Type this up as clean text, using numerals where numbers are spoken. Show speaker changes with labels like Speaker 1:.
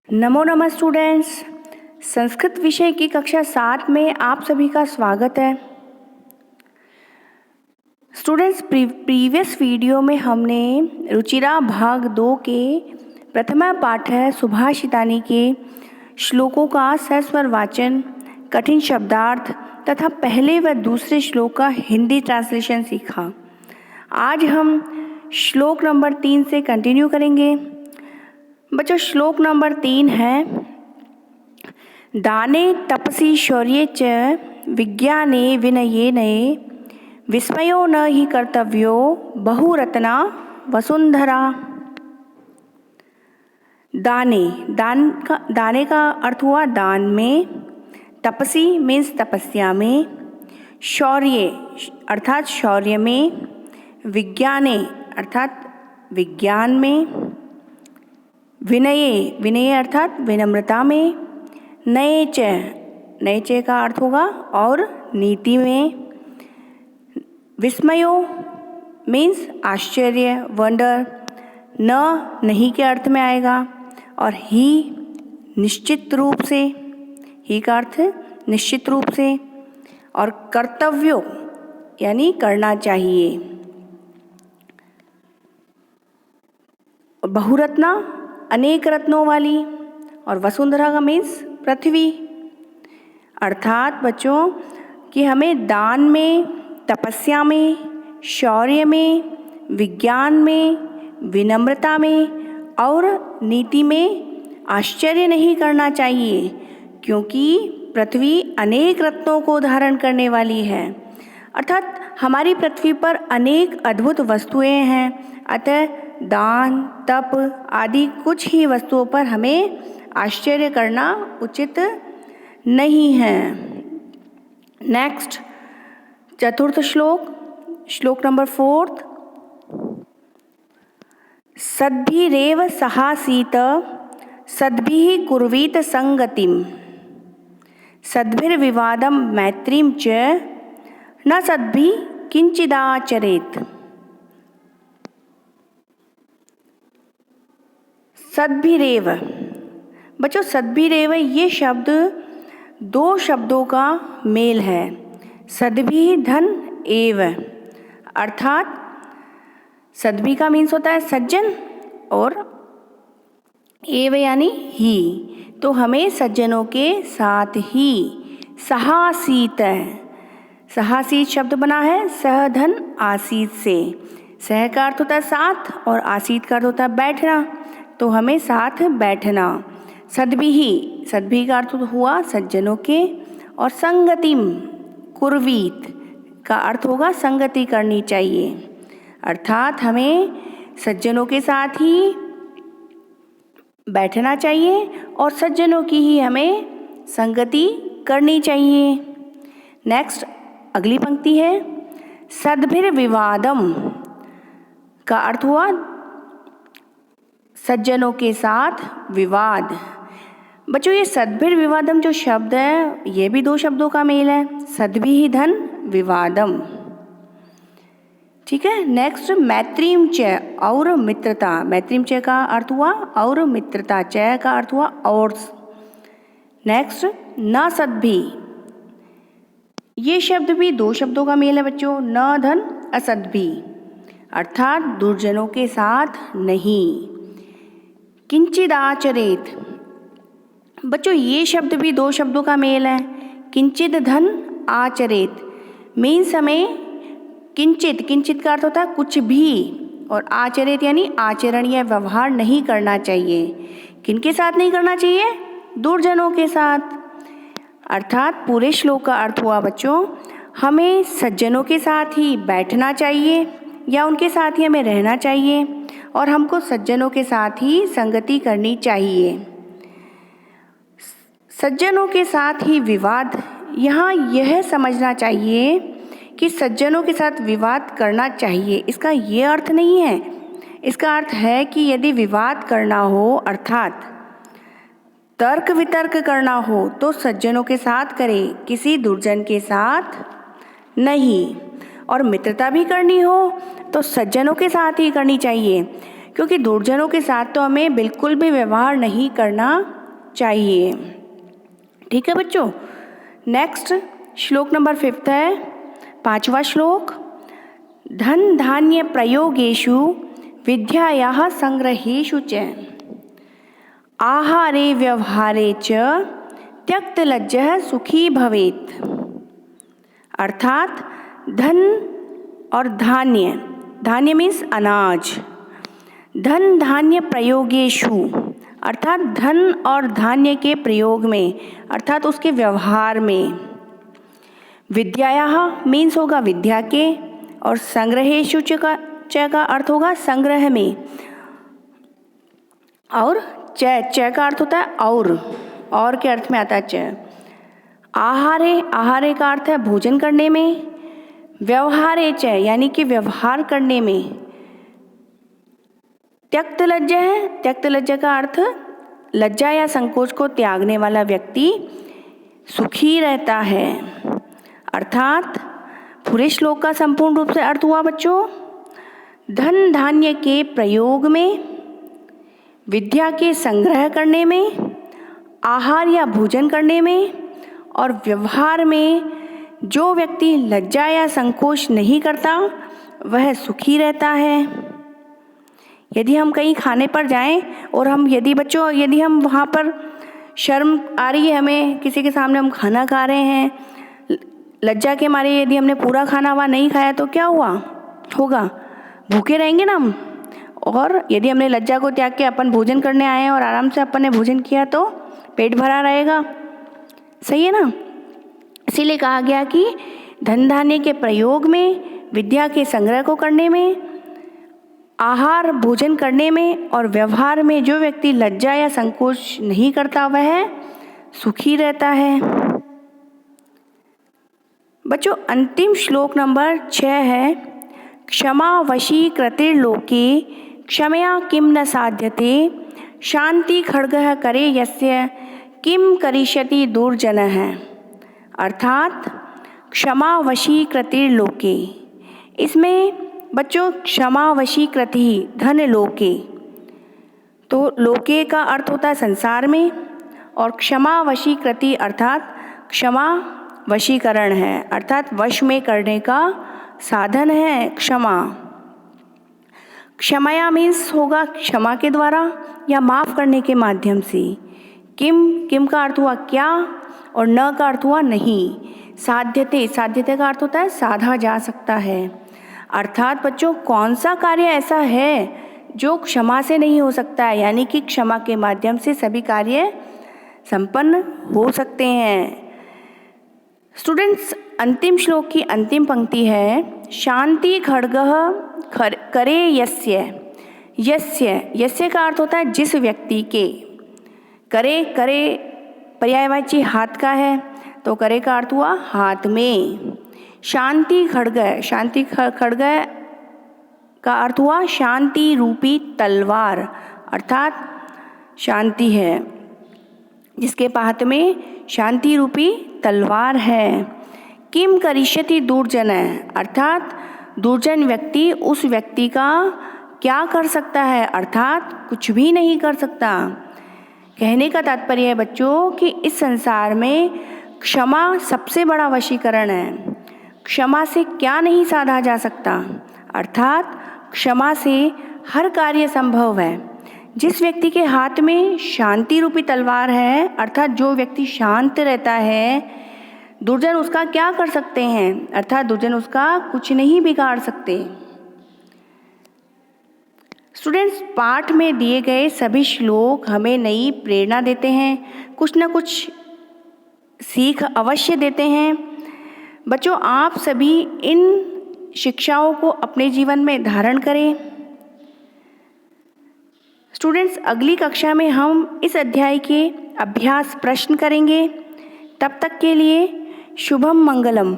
Speaker 1: नमो नमः स्टूडेंट्स। संस्कृत विषय की कक्षा 7 में आप सभी का स्वागत है। स्टूडेंट्स, प्रीवियस वीडियो में हमने रुचिरा भाग 2 के प्रथमा पाठ है सुभाषितानी के श्लोकों का सस्वर वाचन, कठिन शब्दार्थ तथा पहले व दूसरे श्लोक का हिंदी ट्रांसलेशन सीखा। आज हम श्लोक नंबर 3 से कंटिन्यू करेंगे। बच्चों, श्लोक नंबर 3 है, दाने तपसि शौर्ये च विज्ञाने विनयेन विस्मयो न हि कर्तव्यो बहुरत्ना वसुंधरा। दाने का अर्थ हुआ दान में, तपसी मीन्स तपस्या में, शौर्य अर्थात शौर्य में, विज्ञाने अर्थात विज्ञान में, विनय अर्थात विनम्रता में, नये च का अर्थ होगा और नीति में, विस्मयो मीन्स आश्चर्य, वंडर, नहीं के अर्थ में आएगा, और ही निश्चित रूप से, ही का अर्थ निश्चित रूप से, और कर्तव्यो यानी करना चाहिए, बहुरत्ना अनेक रत्नों वाली, और वसुंधरा का मीन्स पृथ्वी। अर्थात बच्चों कि हमें दान में, तपस्या में, शौर्य में, विज्ञान में, विनम्रता में और नीति में आश्चर्य नहीं करना चाहिए, क्योंकि पृथ्वी अनेक रत्नों को धारण करने वाली है। अर्थात हमारी पृथ्वी पर अनेक अद्भुत वस्तुएं हैं, अतः दान, तप आदि कुछ ही वस्तुओं पर हमें आश्चर्य करना उचित नहीं है। नेक्स्ट, चतुर्थ श्लोक नंबर 4, सद्भिरेव सहासीत सद्भिः कुर्वीत संगतिम सद्भिर्विवादं मैत्रीं च न सद्भिः किंचिदाचरेत्। सद्भिरेव बच्चों, सद्भिरेव ये शब्द दो शब्दों का मेल है। सद्भिः धन एव, अर्थात सद्भि का मीन्स होता है सज्जन और एव यानी ही, तो हमें सज्जनों के साथ ही सहासीत, सहासीत शब्द बना है सह धन आसीत से। सह का अर्थ होता है साथ और आसीत का अर्थ होता है बैठना, तो हमें साथ बैठना। सद्भि का अर्थ हुआ सज्जनों के, और संगतिम कुर्वीत का अर्थ होगा संगति करनी चाहिए, अर्थात हमें सज्जनों के साथ ही बैठना चाहिए और सज्जनों की ही हमें संगति करनी चाहिए। नेक्स्ट, अगली पंक्ति है, सद्भिर्विवादम का अर्थ हुआ सज्जनों के साथ विवाद। बच्चों, ये सद्भिर्विवादम जो शब्द है ये भी दो शब्दों का मेल है, सद्भिः धन विवादम। ठीक है। नेक्स्ट, मैत्रीं च और मित्रता। मैत्रीं च का अर्थ हुआ और मित्रता, च का अर्थ हुआ और। नेक्स्ट, न सद्भि, ये शब्द भी दो शब्दों का मेल है बच्चों, न धन असद्भि, अर्थात दुर्जनों के साथ नहीं। किंचिदाचरेत, बच्चों ये शब्द भी दो शब्दों का मेल है। किंचित धन आचरेत मीन्स हमें किंचित का अर्थ होता है कुछ भी, और आचरेत यानी आचरण या व्यवहार नहीं करना चाहिए। किनके साथ नहीं करना चाहिए? दुर्जनों के साथ। अर्थात पूरे श्लोक का अर्थ हुआ बच्चों, हमें सज्जनों के साथ ही बैठना चाहिए या उनके साथ ही हमें रहना चाहिए, और हमको सज्जनों के साथ ही संगति करनी चाहिए। सज्जनों के साथ ही विवाद, यहाँ यह समझना चाहिए कि सज्जनों के साथ विवाद करना चाहिए, इसका ये अर्थ नहीं है। इसका अर्थ है कि यदि विवाद करना हो अर्थात तर्क वितर्क करना हो तो सज्जनों के साथ करें, किसी दुर्जन के साथ नहीं। और मित्रता भी करनी हो तो सज्जनों के साथ ही करनी चाहिए, क्योंकि दुर्जनों के साथ तो हमें बिल्कुल भी व्यवहार नहीं करना चाहिए। ठीक है बच्चों। नेक्स्ट श्लोक नंबर 5 है, 5वां श्लोक। धन धान्य प्रयोगेषु विद्यायाः संग्रहेषु च आहारे व्यवहारे च त्यक्तलज्जः सुखी भवेत्। अर्थात धन और धान्य, धान्य मीन्स अनाज, धन धान्य प्रयोगेषु अर्थात धन और धान्य के प्रयोग में अर्थात उसके व्यवहार में, विद्यायाः मीन्स होगा विद्या के, और संग्रहेषु च का अर्थ होगा संग्रह में, और च का अर्थ होता है और के अर्थ में आता है च। आहारे, आहारे का अर्थ है भोजन करने में, व्यवहारे च यानी कि व्यवहार करने में, त्यक्त लज्जा है, त्यक्त लज्जा का अर्थ लज्जा या संकोच को त्यागने वाला व्यक्ति सुखी रहता है। अर्थात पूरे श्लोक का संपूर्ण रूप से अर्थ हुआ बच्चों, धन धान्य के प्रयोग में, विद्या के संग्रह करने में, आहार या भोजन करने में और व्यवहार में जो व्यक्ति लज्जा या संकोच नहीं करता वह सुखी रहता है। यदि हम कहीं खाने पर जाएं और यदि हम वहाँ पर शर्म आ रही है, हमें किसी के सामने हम खाना खा रहे हैं, लज्जा के मारे यदि हमने पूरा खाना वहाँ नहीं खाया तो क्या होगा, भूखे रहेंगे ना हम। और यदि हमने लज्जा को त्याग के अपन भोजन करने आए हैं और आराम से अपन ने भोजन किया तो पेट भरा रहेगा, सही है ना। इसीलिए कहा गया कि धन धान्य के प्रयोग में, विद्या के संग्रह को करने में, आहार भोजन करने में और व्यवहार में जो व्यक्ति लज्जा या संकोच नहीं करता वह सुखी रहता है। बच्चों अंतिम श्लोक नंबर 6 है, क्षमा वशी कृतिर्लोके क्षमया किं न साध्यते शांति खड्गः करे यस्य किं करिष्यति दुर्जनः। अर्थात क्षमा वशी कृतिर्लोके, इसमें बच्चों क्षमा वशी कृति धन लोके, तो लोके का अर्थ होता है संसार में, और क्षमा वशी कृति अर्थात क्षमा वशीकरण है, अर्थात वश में करने का साधन है क्षमा। क्षमया मीन्स होगा क्षमा के द्वारा या माफ़ करने के माध्यम से। किम का अर्थ हुआ क्या, और न का अर्थ हुआ नहीं। साध्यते, साध्यते का अर्थ होता है साधा जा सकता है। अर्थात बच्चों कौन सा कार्य ऐसा है जो क्षमा से नहीं हो सकता है, यानी कि क्षमा के माध्यम से सभी कार्य संपन्न हो सकते हैं। स्टूडेंट्स अंतिम श्लोक की अंतिम पंक्ति है, शांति खड्गः करे यस्य। यस्य का अर्थ होता है जिस व्यक्ति के, करे पर्यायवाची हाथ का है तो करे का अर्थ हुआ हाथ में। शांति खड्ग का अर्थ हुआ शांति रूपी तलवार, अर्थात शांति है जिसके हाथ में शांति रूपी तलवार है। किम करिष्यति दुर्जन, अर्थात दुर्जन व्यक्ति उस व्यक्ति का क्या कर सकता है, अर्थात कुछ भी नहीं कर सकता। कहने का तात्पर्य है बच्चों कि इस संसार में क्षमा सबसे बड़ा वशीकरण है। क्षमा से क्या नहीं साधा जा सकता, अर्थात क्षमा से हर कार्य संभव है। जिस व्यक्ति के हाथ में शांति रूपी तलवार है, अर्थात जो व्यक्ति शांत रहता है, दुर्जन उसका क्या कर सकते हैं, अर्थात दुर्जन उसका कुछ नहीं बिगाड़ सकते। स्टूडेंट्स पाठ में दिए गए सभी श्लोक हमें नई प्रेरणा देते हैं, कुछ न कुछ सीख अवश्य देते हैं। बच्चों आप सभी इन शिक्षाओं को अपने जीवन में धारण करें। स्टूडेंट्स अगली कक्षा में हम इस अध्याय के अभ्यास प्रश्न करेंगे। तब तक के लिए शुभम मंगलम।